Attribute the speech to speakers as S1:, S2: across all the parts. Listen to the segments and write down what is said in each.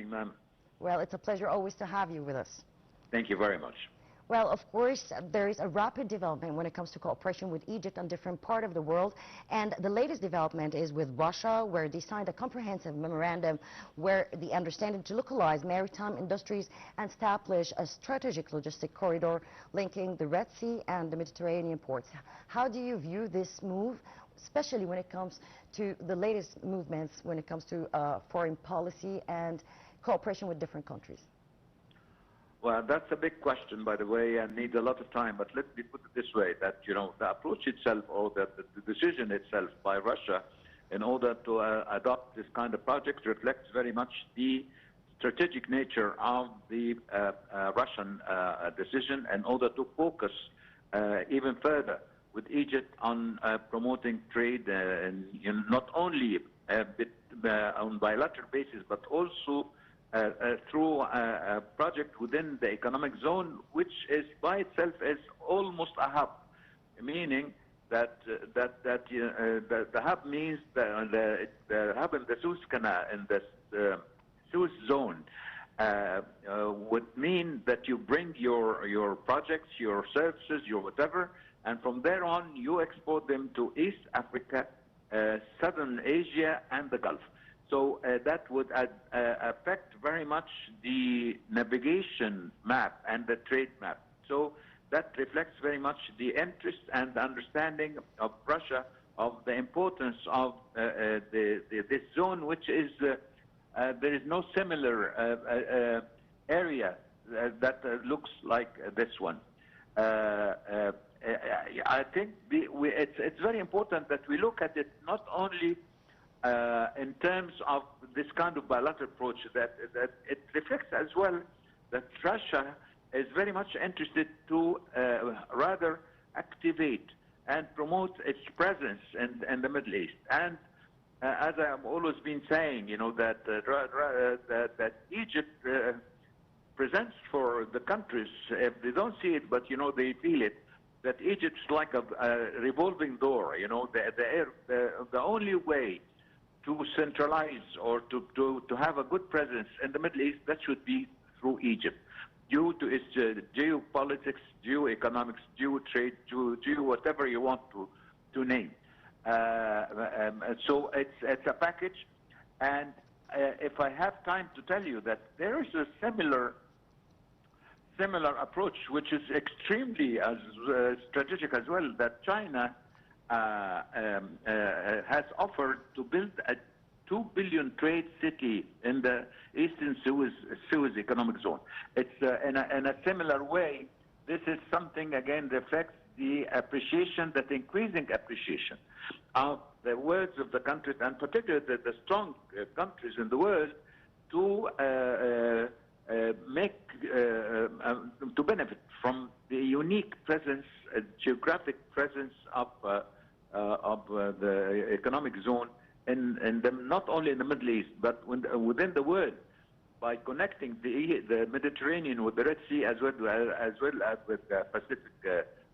S1: ma'am.
S2: Well, it's a pleasure always to have you with us.
S1: Thank you very much.
S2: Well, of course, there is a rapid development when it comes to cooperation with Egypt on different parts of the world. And the latest development is with Russia, where they signed a comprehensive memorandum where the understanding to localize maritime industries and establish a strategic logistic corridor linking the Red Sea and the Mediterranean ports. How do you view this move, especially when it comes to the latest movements when it comes to foreign policy and cooperation with different countries?
S1: Well, that's a big question, by the way, and needs a lot of time. But let me put it this way, that, the approach itself, or the decision itself by Russia in order to adopt this kind of project reflects very much the strategic nature of the Russian decision in order to focus even further with Egypt on promoting trade, not only on bilateral basis, but also through a project within the economic zone, which is by itself is almost a hub, meaning that the hub means the hub in the Suez Canal, in the Suez zone, would mean that you bring your projects, your services, your whatever, and from there on you export them to East Africa, Southern Asia, and the Gulf. So that would affect very much the navigation map and the trade map. So that reflects very much the interest and the understanding of Russia of the importance of this zone, which is, there is no similar area that looks like this one. I think it's very important that we look at it not only in terms of this kind of bilateral approach, that it reflects as well that Russia is very much interested to rather activate and promote its presence in the Middle East. And as I've always been saying, that Egypt presents for the countries, if they don't see it, but they feel it, that Egypt's like a revolving door. The only way to centralize or to have a good presence in the Middle East, that should be through Egypt, due to its geopolitics, geoeconomics, geotrade, geo whatever you want to name. So it's a package, and if I have time to tell you that there is a similar approach, which is extremely strategic as well, that China has offered to build a 2 billion trade city in the Eastern Suez economic zone. It's in a similar way. This is something, again, reflects the appreciation, that increasing appreciation of the words of the countries, and particularly the strong countries in the world, to to benefit from the unique presence, geographic presence of the economic zone not only in the Middle East, but within the world, by connecting the Mediterranean with the Red Sea, as well as with the Pacific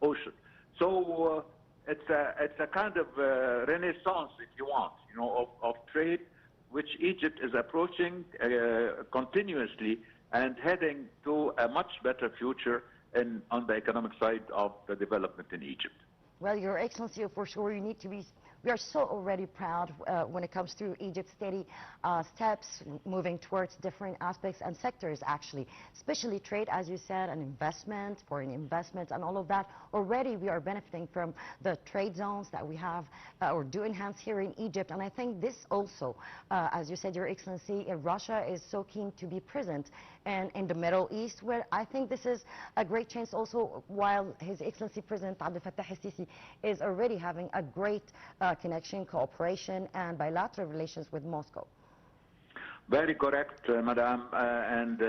S1: Ocean. So it's a kind of renaissance, if you want, of trade, which Egypt is approaching continuously and heading to a much better future on the economic side of the development in Egypt.
S2: Well, Your Excellency, for sure, we are so already proud when it comes to Egypt's steady steps moving towards different aspects and sectors, actually, especially trade, as you said, and investment, foreign investment, and all of that. Already we are benefiting from the trade zones that we have or do enhance here in Egypt. And I think this also, as you said, Your Excellency, Russia is so keen to be present in the Middle East, where I think this is a great chance also, while His Excellency President Abdel Fattah el-Sisi is already having a great connection, cooperation, and bilateral relations with Moscow.
S1: Very correct, Madam. And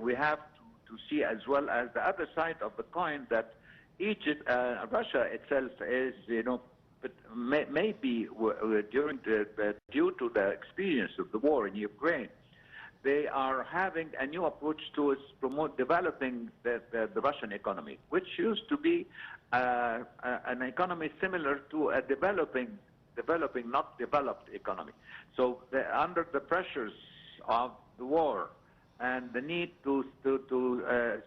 S1: we have to see as well as the other side of the coin that Egypt, Russia itself is, maybe due to the experience of the war in Ukraine, they are having a new approach to developing the Russian economy, which used to be an economy similar to a developing, not developed economy. So under the pressures of the war and the need to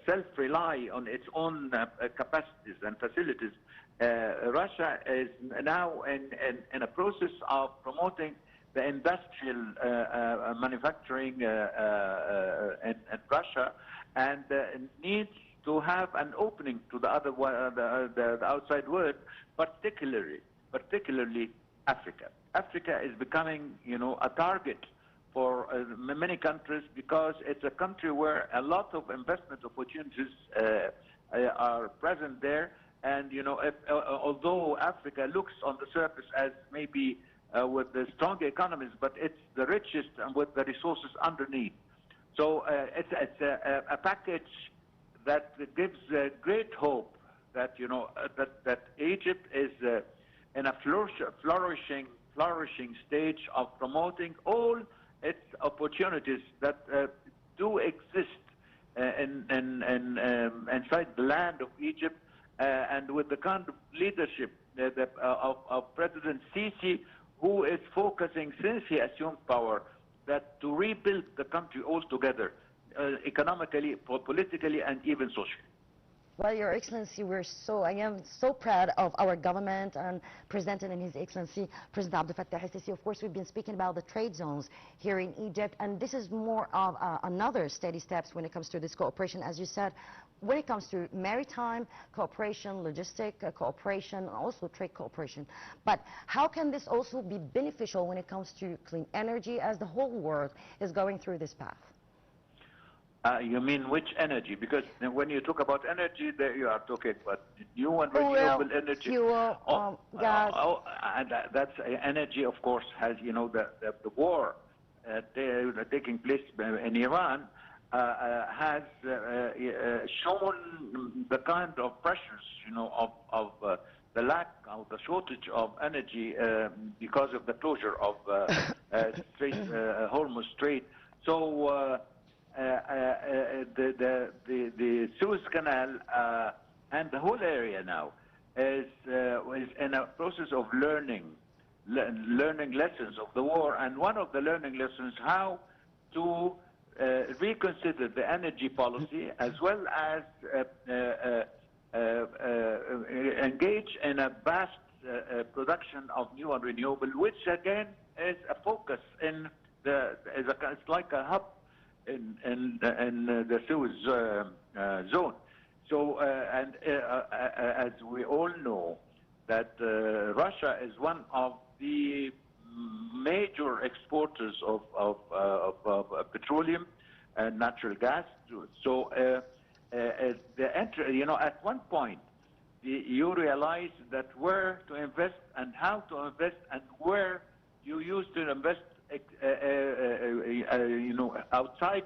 S1: self-rely on its own capacities and facilities, Russia is now in a process of promoting the industrial manufacturing in Russia, and needs to have an opening to the outside world, particularly Africa. Africa is becoming, a target for many countries, because it's a country where a lot of investment opportunities are present there. And although Africa looks on the surface as maybe with the strong economies, but it's the richest and with the resources underneath. So it's a package that gives great hope that that Egypt is in a flourishing stage of promoting all its opportunities that do exist inside the land of Egypt, and with the kind of leadership of President Sisi, who is focusing since he assumed power that to rebuild the country altogether, economically, politically, and even socially.
S2: Well, Your Excellency, I am so proud of our government and presented in His Excellency President Abdel Fattah el-Sisi. Of course, we've been speaking about the trade zones here in Egypt, and this is more of another steady steps when it comes to this cooperation, as you said, when it comes to maritime cooperation, logistic cooperation, and also trade cooperation. But how can this also be beneficial when it comes to clean energy, as the whole world is going through this path?
S1: You mean which energy? Because when you talk about energy, there you are talking about new and renewable energy.
S2: Fuel, gas.
S1: And that's energy, of course, has, the war taking place in Iran has shown the kind of pressures, of the lack, of the shortage of energy because of the closure of Hormuz Strait. So the Suez Canal and the whole area now is in a process of learning lessons of the war, and one of the learning lessons how to reconsider the energy policy, as well as engage in a vast production of new and renewable, which again is a focus in it's like a hub in the Suez zone. So, as we all know, that Russia is one of the major exporters of petroleum and natural gas. So, at one point, you realize that where to invest and how to invest, and where you used to invest outside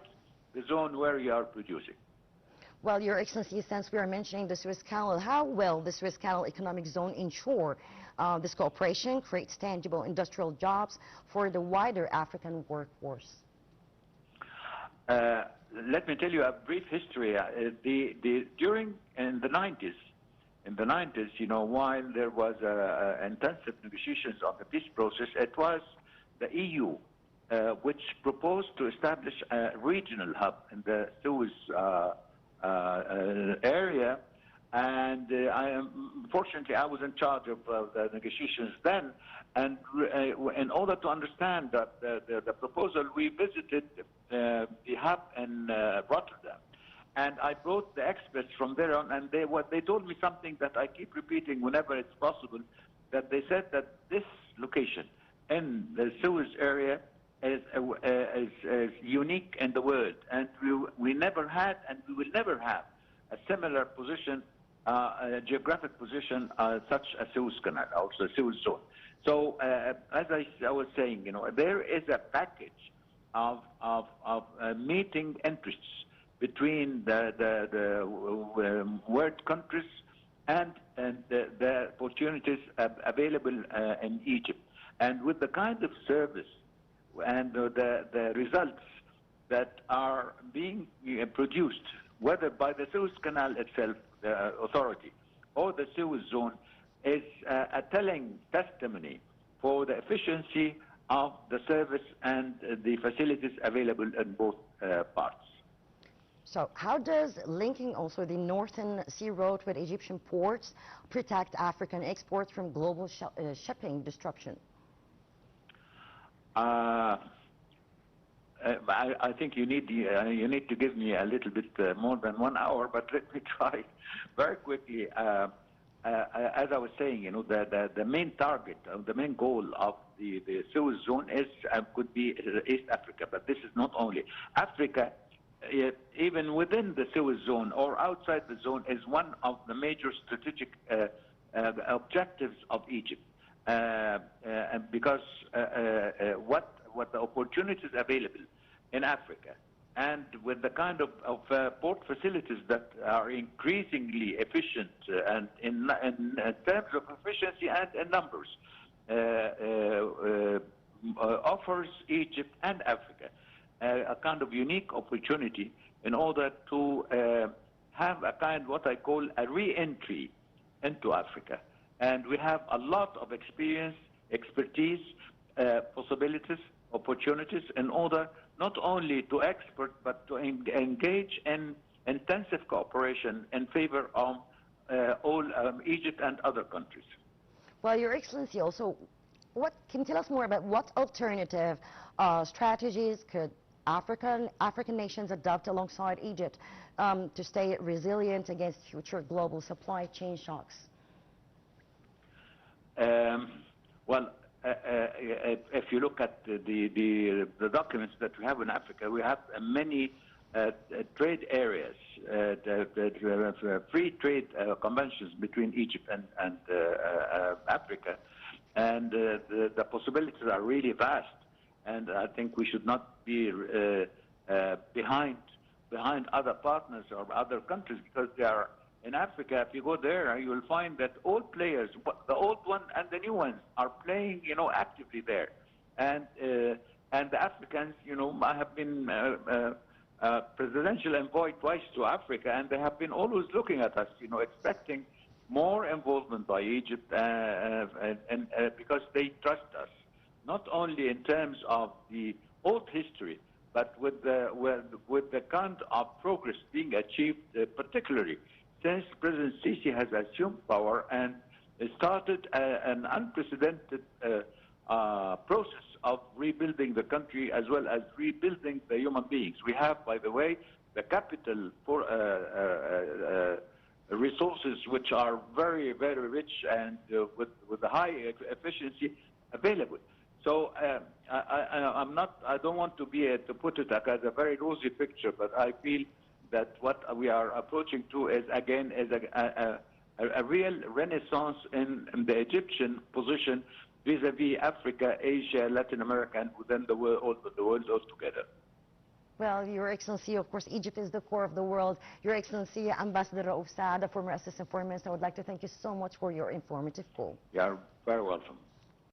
S1: the zone where you are producing.
S2: Well, Your Excellency, since we are mentioning the Suez Canal, how will the Suez Canal Economic Zone ensure this cooperation creates tangible industrial jobs for the wider African workforce?
S1: Let me tell you a brief history. During in the 90s, while there was intensive negotiations on the peace process, it was the EU which proposed to establish a regional hub in the Suez area, and fortunately I was in charge of the negotiations then, and in order to understand that the proposal, we visited the hub in Rotterdam, and I brought the experts from there on, and they told me something that I keep repeating whenever it's possible, that they said that this location in the Suez area is unique in the world, and we never had, and we will never have, a similar position, a geographic position, such as Suez Canal, also Suez Zone. So, as I was saying, there is a package of meeting interests between the world countries and the opportunities available in Egypt. And with the kind of service and the results that are being produced, whether by the Suez Canal itself, the authority, or the Suez Zone, is a telling testimony for the efficiency of the service and the facilities available in both parts.
S2: So how does linking also the Northern Sea Road with Egyptian ports protect African exports from global shipping disruption?
S1: I think you need to give me a little bit more than 1 hour, but let me try very quickly. As I was saying, the main target, the main goal of the Suez Zone is could be East Africa, but this is not only Africa. Even within the Suez Zone or outside the zone is one of the major strategic objectives of Egypt, because what the opportunities available in Africa, and with the kind of port facilities that are increasingly efficient and in terms of efficiency and in numbers, offers Egypt and Africa a kind of unique opportunity in order to have a kind, what I call a re-entry into Africa. And we have a lot of experience, expertise, possibilities, opportunities in order not only to export but to engage in intensive cooperation in favor of all Egypt and other countries.
S2: Well, Your Excellency, also, what can you tell us more about what alternative strategies could African nations adopt alongside Egypt to stay resilient against future global supply chain shocks?
S1: Well, if you look at the documents that we have in Africa, we have many trade areas, free trade conventions between Egypt and Africa, and the possibilities are really vast. And I think we should not be behind other partners or other countries, because they are in Africa. If you go there, you will find that all players, the old one and the new ones, are playing, actively there. And the Africans, I have been presidential envoy twice to Africa, and they have been always looking at us, expecting more involvement by Egypt, and because they trust us, not only in terms of the old history, but with the kind of progress being achieved, particularly since President Sisi has assumed power and started an unprecedented process of rebuilding the country as well as rebuilding the human beings. We have, by the way, the capital for resources which are very, very rich and with a high efficiency available. So I don't want to put it as a very rosy picture, but I feel that what we are approaching to is again a real renaissance in the Egyptian position vis-a-vis Africa, Asia, Latin America, and within the world altogether.
S2: Well, Your Excellency, of course, Egypt is the core of the world. Your Excellency, Ambassador Raouf Saad, the former Assistant Foreign Minister, I would like to thank you so much for your informative call.
S1: You are very welcome.